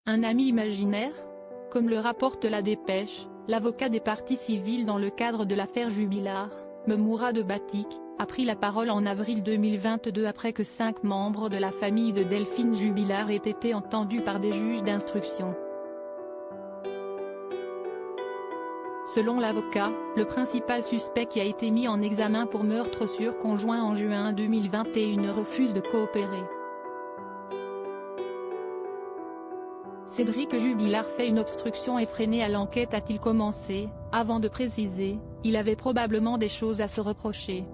Un ami imaginaire? Comme le rapporte la Dépêche, l'avocat des parties civiles dans le cadre de l'affaire Jubillar, Mourad Batik, a pris la parole en avril 2022 après que 5 membres de la famille de Delphine Jubillar aient été entendus par des juges d'instruction. Selon l'avocat, le principal suspect qui a été mis en examen pour meurtre sur conjoint en juin 2021 refuse de coopérer. Cédric Jubillar fait une obstruction effrénée à l'enquête a-t-il commencé, avant de préciser, il avait probablement des choses à se reprocher.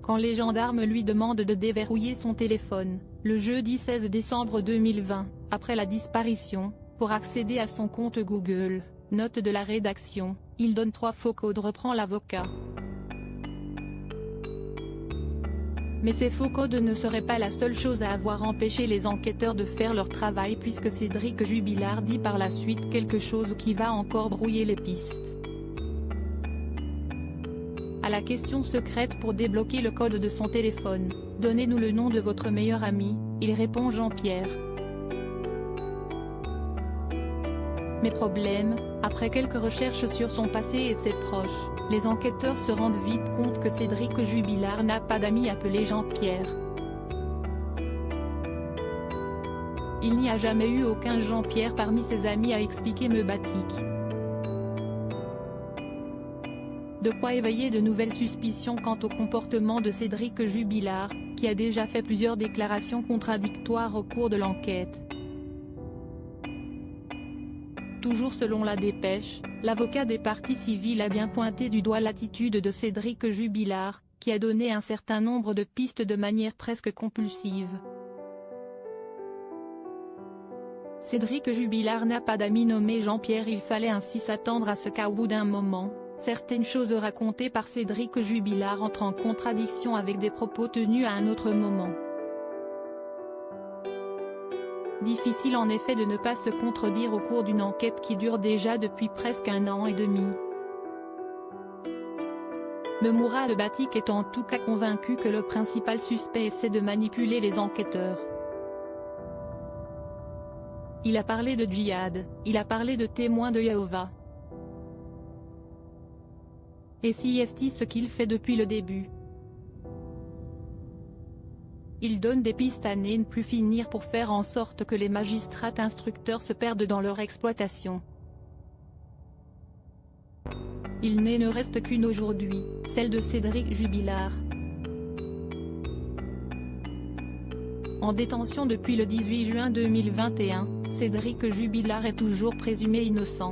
Quand les gendarmes lui demandent de déverrouiller son téléphone, le jeudi 16 décembre 2020, après la disparition, pour accéder à son compte Google, note de la rédaction, il donne 3 faux codes reprend l'avocat. Mais ces faux codes ne seraient pas la seule chose à avoir empêché les enquêteurs de faire leur travail puisque Cédric Jubillar dit par la suite quelque chose qui va encore brouiller les pistes. À la question secrète pour débloquer le code de son téléphone, « Donnez-nous le nom de votre meilleur ami », il répond Jean-Pierre. Mais problème, après quelques recherches sur son passé et ses proches, les enquêteurs se rendent vite compte que Cédric Jubillar n'a pas d'ami appelé Jean-Pierre. Il n'y a jamais eu aucun Jean-Pierre parmi ses amis, a expliqué Batik. De quoi éveiller de nouvelles suspicions quant au comportement de Cédric Jubillar, qui a déjà fait plusieurs déclarations contradictoires au cours de l'enquête. Toujours selon la Dépêche, l'avocat des parties civiles a bien pointé du doigt l'attitude de Cédric Jubillar, qui a donné un certain nombre de pistes de manière presque compulsive. Cédric Jubillar n'a pas d'ami nommé Jean-Pierre, il fallait ainsi s'attendre à ce qu'au bout d'un moment, certaines choses racontées par Cédric Jubillar entrent en contradiction avec des propos tenus à un autre moment. Difficile en effet de ne pas se contredire au cours d'une enquête qui dure déjà depuis presque 1 an et demi. Mourad Batik est en tout cas convaincu que le principal suspect essaie de manipuler les enquêteurs. Il a parlé de djihad, il a parlé de témoins de Jéhovah. Et si est ce qu'il fait depuis le début. Il donne des pistes à ne plus finir pour faire en sorte que les magistrats instructeurs se perdent dans leur exploitation. Il ne reste qu'une aujourd'hui, celle de Cédric Jubillar. En détention depuis le 18 juin 2021, Cédric Jubillar est toujours présumé innocent.